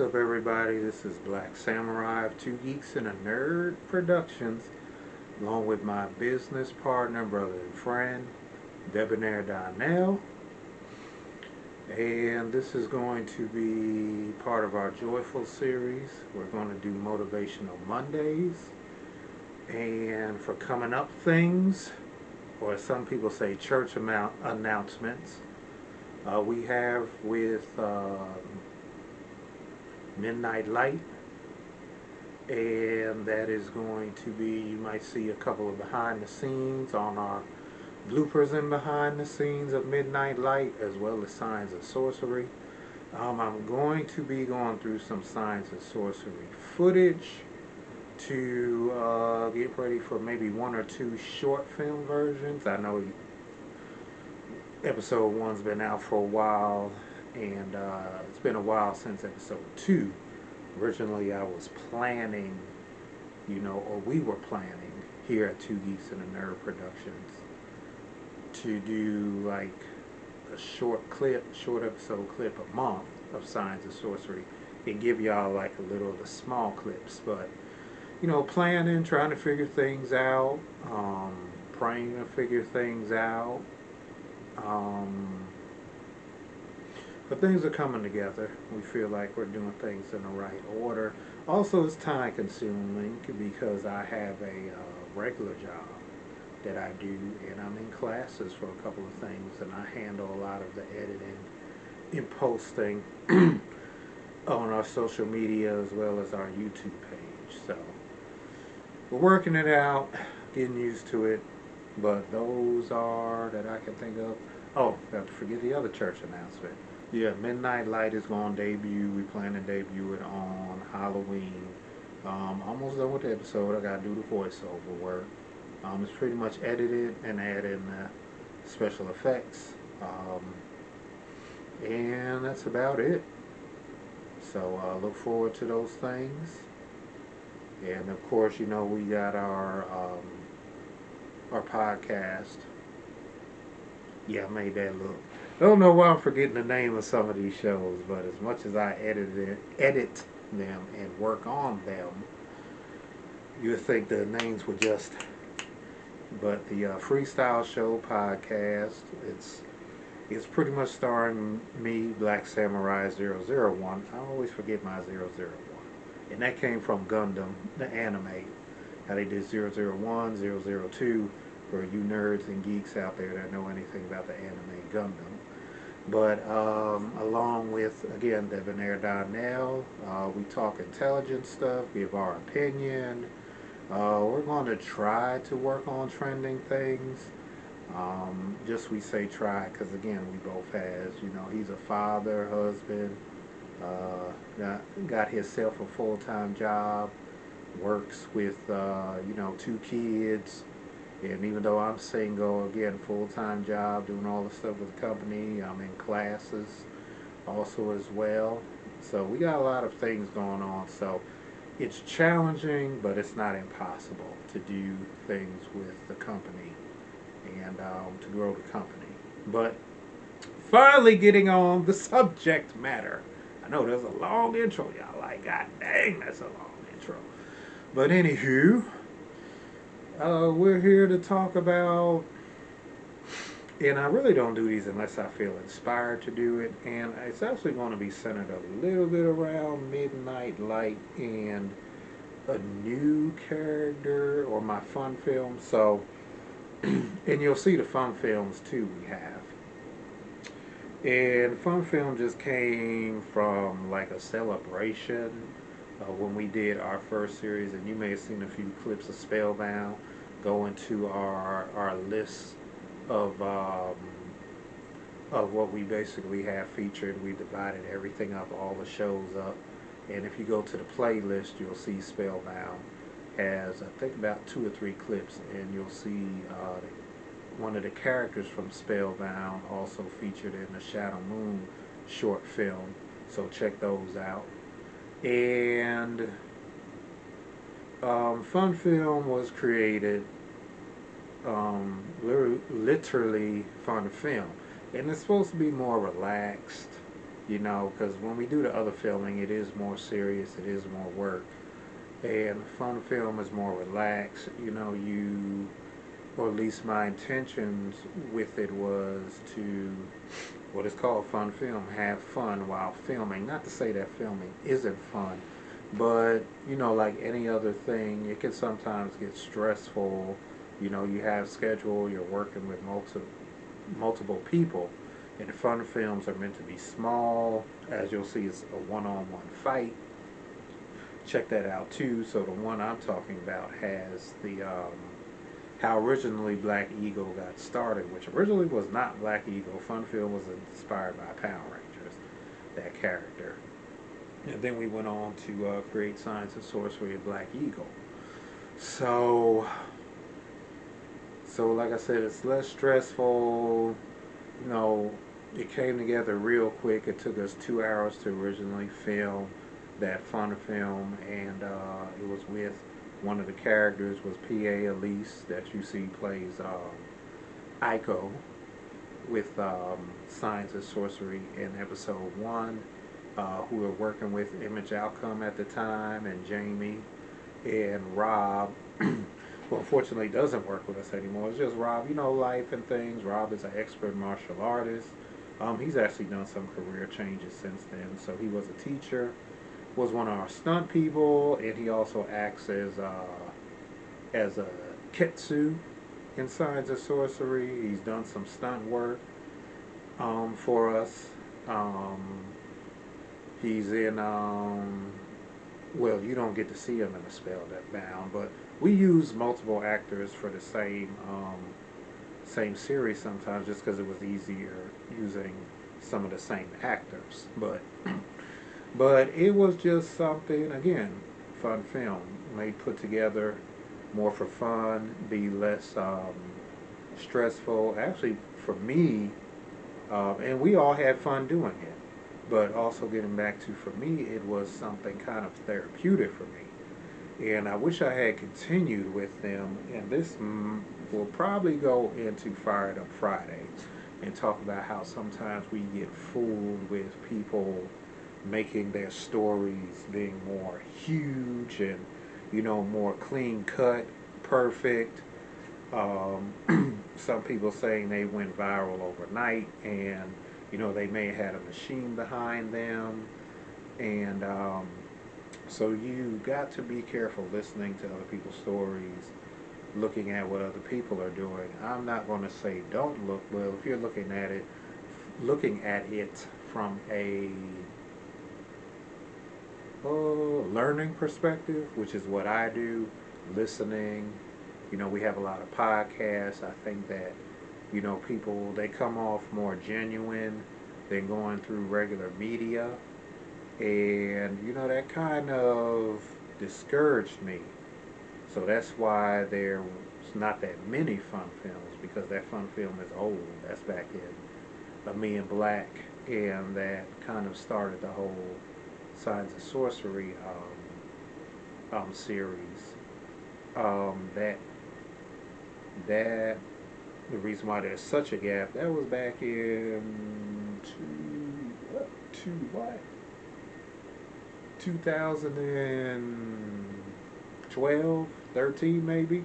up, everybody? This is Black Samurai of Two Geeks and a Nerd Productions, along with my business partner, brother, and friend, Debonair Donnell. And this is going to be part of our Joyful series. We're going to do Motivational Mondays. And for coming up things, or as some people say, church announcements, we have with Midnight Light, and that is going to be, you might see a couple of behind the scenes on our bloopers and behind the scenes of Midnight Light, as well as Signs of Sorcery. I'm going to be going through some Signs of Sorcery footage to get ready for maybe one or two short film versions. I know episode 1's been out for a while, and it's been a while since episode 2. Originally I was planning, or we were planning here at Two Geeks and a Nerd Productions to do like a short episode clip a month of Signs of Sorcery and give y'all like a little of the small clips. But planning, trying to figure things out, praying to figure things out. But things are coming together. We feel like we're doing things in the right order. Also, it's time consuming because I have a regular job that I do, and I'm in classes for a couple of things, and I handle a lot of the editing and posting on our social media as well as our YouTube page. So we're working it out, getting used to it. But those are that I can think of. Oh, got to forget the other church announcement. Yeah, Midnight Light is going to debut. We plan to debut it on Halloween. Almost done with the episode. I got to do the voiceover work. It's pretty much edited and add in special effects. And that's about it. So look forward to those things. And of course, we got our podcast. Yeah, I made that look. I don't know why I'm forgetting the name of some of these shows, but as much as I edit them and work on them, you would think the names were just. But the Freestyle Show podcast, it's pretty much starring me, Black Samurai 001. I always forget my 001. And that came from Gundam, the anime. How they did 001, 002, for you nerds and geeks out there that know anything about the anime Gundam. But along with, again, Debonair Donnell, we talk intelligent stuff, give our opinion. We're going to try to work on trending things. Just we say try because, again, we both has, he's a father, husband, got himself a full-time job, works with, 2 kids. And even though I'm single, again, full-time job, doing all the stuff with the company, I'm in classes also as well. So we got a lot of things going on. So it's challenging, but it's not impossible to do things with the company and to grow the company. But finally getting on the subject matter. I know there's a long intro. Y'all like, God dang, that's a long intro. But anywho, we're here to talk about, and I really don't do these unless I feel inspired to do it, and it's actually going to be centered a little bit around Midnight Light and a new character or my fun film. So, and you'll see the fun films too we have. And fun film just came from like a celebration when we did our first series, and you may have seen a few clips of Spellbound. Go into our list of what we basically have featured. We divided everything up, all the shows up, and if you go to the playlist, you'll see Spellbound has, I think, about 2 or 3 clips, and you'll see one of the characters from Spellbound also featured in the Shadow Moon short film. So check those out. And fun film was created literally fun film, and it's supposed to be more relaxed You know, because when we do the other filming, it is more serious, it is more work. And fun film is more relaxed. You know, or at least my intentions with it was to, what is called fun film, have fun while filming. Not to say that filming isn't fun, but, you know, like any other thing, it can sometimes get stressful. You know, you have schedule, you're working with multiple people, and fun films are meant to be small. As you'll see, it's a one-on-one fight. Check that out too. So the one I'm talking about has the how originally Black Eagle got started, which originally was not Black Eagle. Fun Film was inspired by Power Rangers, that character. And then we went on to create Science and Sorcery of Black Eagle. So, so like I said, it's less stressful. You know, it came together real quick. It took us 2 hours to originally film that fun film, and it was with one of the characters was P.A. Elise that you see plays Aiko with Science and Sorcery in episode 1, who were working with Image Outcome at the time, and Jamie and Rob, who unfortunately doesn't work with us anymore. It's just Rob, you know, life and things. Rob is an expert martial artist. He's actually done some career changes since then. So he was a teacher, was one of our stunt people, and he also acts as a Ketsu in Science of Sorcery. He's done some stunt work for us. He's in well, you don't get to see him in a Spellbound, but we use multiple actors for the same series sometimes, just because it was easier using some of the same actors. But it was just something, again, fun film, made put together more for fun, be less stressful. Actually, for me, and we all had fun doing it. But also getting back to, for me, it was something kind of therapeutic for me. And I wish I had continued with them. And this will probably go into Fired Up Friday and talk about how sometimes we get fooled with people making their stories being more huge and, you know, more clean cut, perfect. Some people saying they went viral overnight, and you know, they may have had a machine behind them, and so you got to be careful listening to other people's stories, looking at what other people are doing. I'm not going to say don't look. Well, if you're looking at it from a learning perspective, which is what I do, listening. You know, we have a lot of podcasts. I think that, you know, people, they come off more genuine than going through regular media. And, you know, that kind of discouraged me. So that's why there's not that many fun films, because that fun film is old. That's back in Me in Black. And that kind of started the whole Science of Sorcery series. That the reason why there's such a gap, that was back in 2012, 13 maybe.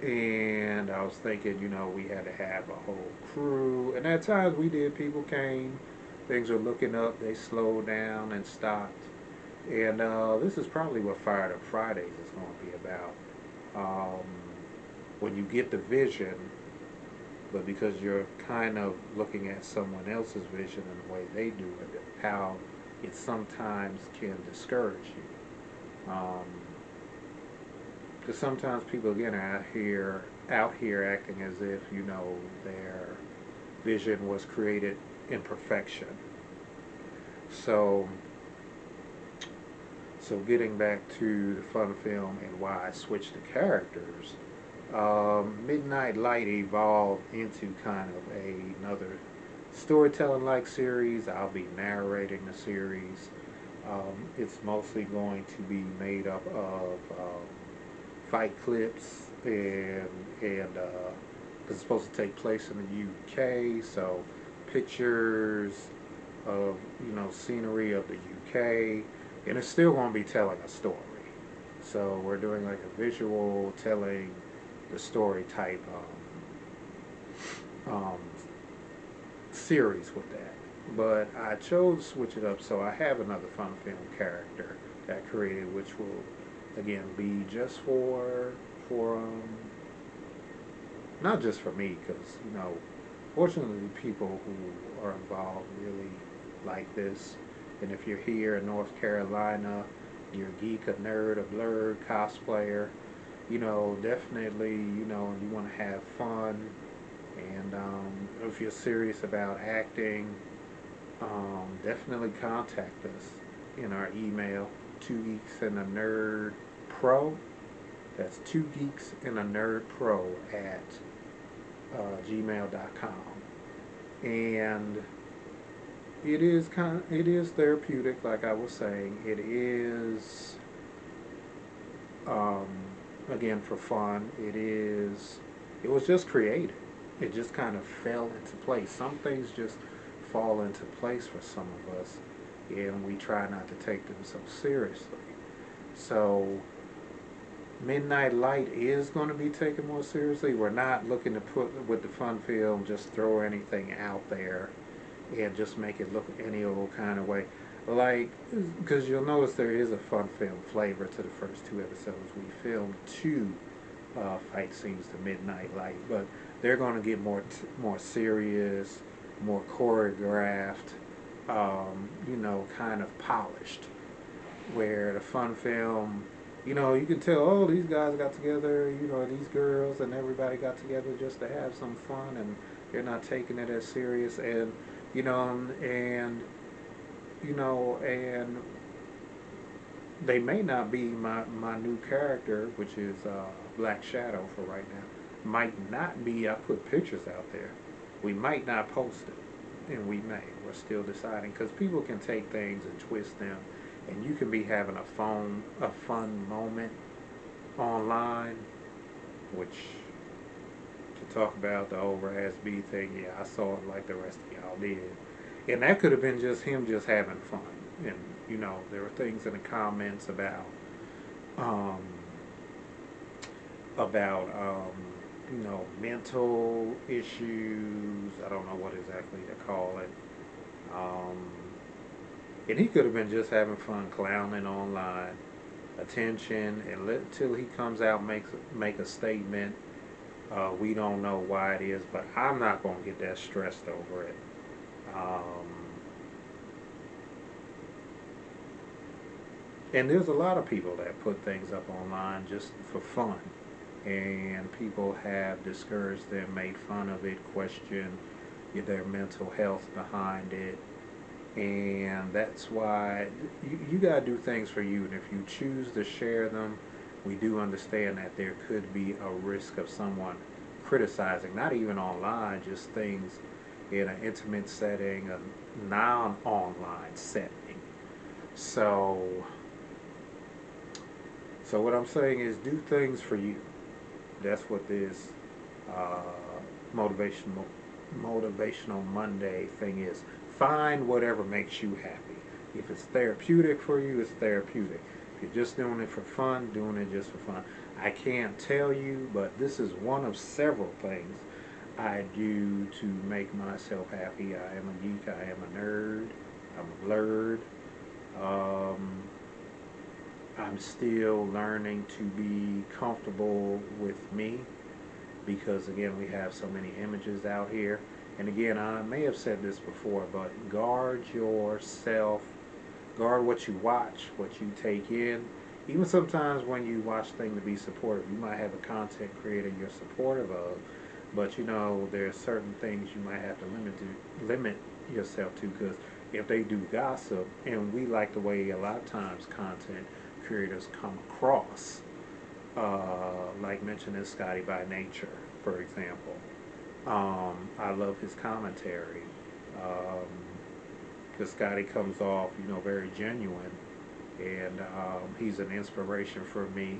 And I was thinking, you know, we had to have a whole crew. And at times we did, people came, things were looking up, they slowed down and stopped. And this is probably what Fired Up Fridays is going to be about. When you get the vision, but because you're kind of looking at someone else's vision and the way they do it, how it sometimes can discourage you. Because sometimes people, again, are out here acting as if, you know, their vision was created in perfection. So getting back to the fun film and why I switched the characters, Midnight Light evolved into kind of another storytelling-like series. I'll be narrating the series. It's mostly going to be made up of fight clips, and it's supposed to take place in the UK, so pictures, of, scenery of the UK, and it's still going to be telling a story. So we're doing like a visual telling the story type um, series with that. But I chose to switch it up, so I have another fun film character that I created, which will again be just for not just for me, because fortunately people who are involved really like this. And if you're here in North Carolina, you're a geek, a nerd, a blurred cosplayer, definitely, you want to have fun. And if you're serious about acting, definitely contact us in our email, 2geeks and a nerd pro. That's 2geeks and a nerd pro at gmail.com. And it is therapeutic, like I was saying. It is um, again for fun. It was just created. It just kind of fell into place. Some things just fall into place for some of us, and we try not to take them so seriously. So Midnight Light is going to be taken more seriously. We're not looking to put with the fun film, just throw anything out there and just make it look any old kind of way. Like, because you'll notice there is a fun film flavor to the first two episodes. We filmed two fight scenes to Midnight Light, but they're going to get more serious, more choreographed, kind of polished. Where the fun film, you can tell, oh, these guys got together, these girls and everybody got together just to have some fun, and they're not taking it as serious, and and they may not be my new character, which is Black Shadow for right now. Might not be. I put pictures out there. We might not post it, and we may. We're still deciding, because people can take things and twist them, and you can be having a fun moment online, which to talk about the over SB thing, yeah, I saw it like the rest of y'all did, and that could have been just him just having fun, and there were things in the comments um, about mental issues. I don't know what exactly to call it. Um, and he could have been just having fun clowning online, attention, and till he comes out and make a statement. We don't know why it is, but I'm not going to get that stressed over it. Um, and there's a lot of people that put things up online just for fun, and people have discouraged them, made fun of it, questioned their mental health behind it, and that's why you got to do things for you. And if you choose to share them, we do understand that there could be a risk of someone criticizing, not even online, just things in an intimate setting, a non-online setting. So, so what I'm saying is, do things for you. That's what this uh, motivational motivational Monday thing is. Find whatever makes you happy. If it's therapeutic for you, it's therapeutic. If you're just doing it for fun, doing it just for fun. I can't tell you, but this is one of several things I do to make myself happy. I am a geek. I am a nerd. I'm a blurred. Um, I'm still learning to be comfortable with me, because again, we have so many images out here. And again, I may have said this before, but guard yourself, guard what you watch, what you take in. Even sometimes when you watch things to be supportive, you might have a content creator you're supportive of, but there are certain things you might have to limit yourself to, because if they do gossip, and we like the way a lot of times content creators come across, like mentioning Scotty by Nature, for example. I love his commentary, because Scotty comes off, very genuine, and he's an inspiration for me.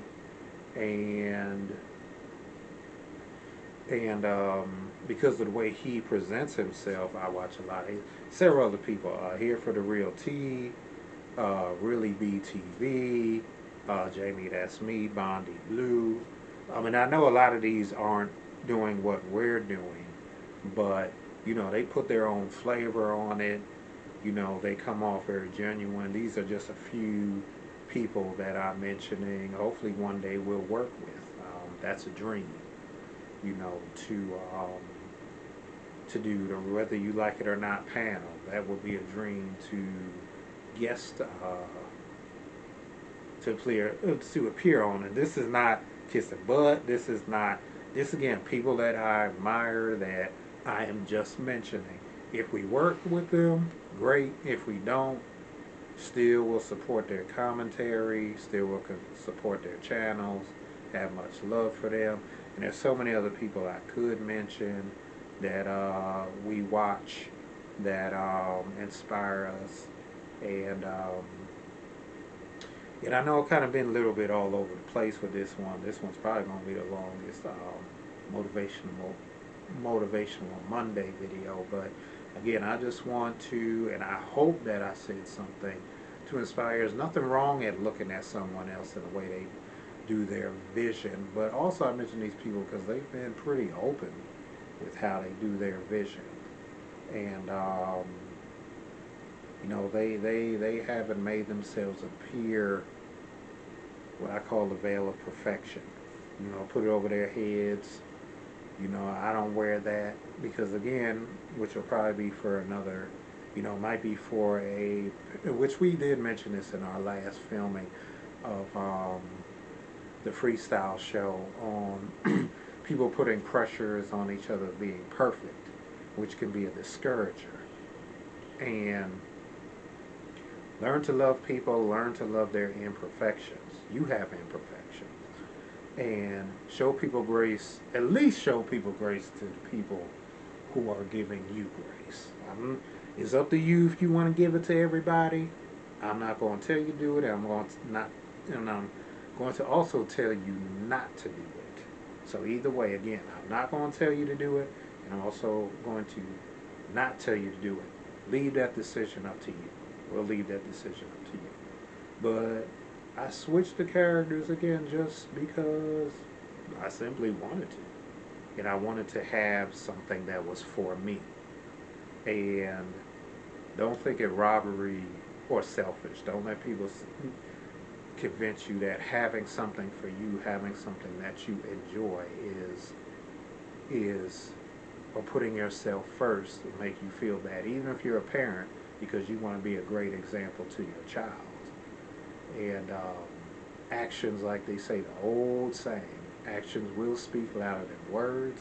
And And because of the way he presents himself, I watch a lot of several other people. Here for the Real Tea, Really BTV, Jamie That's Me, Bondi Blue. I mean, I know a lot of these aren't doing what we're doing, but they put their own flavor on it. They come off very genuine. These are just a few people that I'm mentioning. Hopefully, one day we'll work with. That's a dream, you know, to um, to do the whether you like it or not panel. That would be a dream to guest to appear on. And this is not kissing butt. This is not this again. People that I admire that I am just mentioning. If we work with them, great. If we don't, still will support their commentary. Still will support their channels. Have much love for them. And there's so many other people I could mention that we watch that inspire us. And and I know I've kind of been a little bit all over the place with this one. This one's probably going to be the longest motivational Monday video. But again, I just want to, and I hope that I said something to inspire. There's nothing wrong at looking at someone else in the way they do their vision. But also I mention these people because they've been pretty open with how they do their vision. And they haven't made themselves appear what I call the veil of perfection. Put it over their heads. I don't wear that because again, which will probably be for another, might be for which we did mention this in our last filming of the freestyle show on people putting pressures on each other being perfect, which can be a discourager. And learn to love people, learn to love their imperfections. You have imperfections. And show people grace, at least show people grace to the people who are giving you grace. It's up to you if you want to give it to everybody. I'm not going to tell you to do it. I'm going to also tell you not to do it. So either way, again, I'm not going to tell you to do it, and I'm also going to not tell you to do it. Leave that decision up to you. We'll leave that decision up to you. But I switched the characters again just because I simply wanted to. And I wanted to have something that was for me. And don't think it robbery or selfish. Don't let people convince you that having something for you, having something that you enjoy is or putting yourself first will make you feel bad, even if you're a parent, because you want to be a great example to your child. And actions, like they say, the old saying, actions will speak louder than words.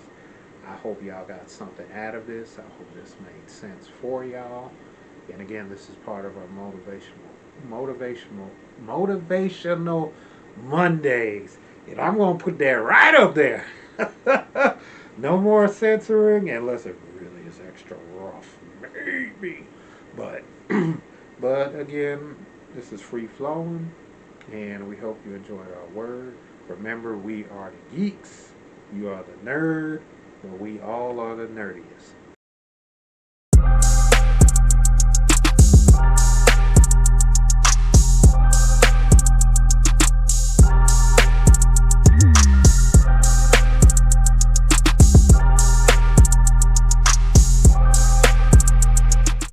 I hope y'all got something out of this. I hope this made sense for y'all. And again, this is part of our motivational Mondays. And I'm going to put that right up there. No more censoring unless it really is extra rough. Maybe. But but again, this is free flowing, and we hope you enjoyed our word. Remember, we are the geeks, you are the nerd, and we all are the nerdiest.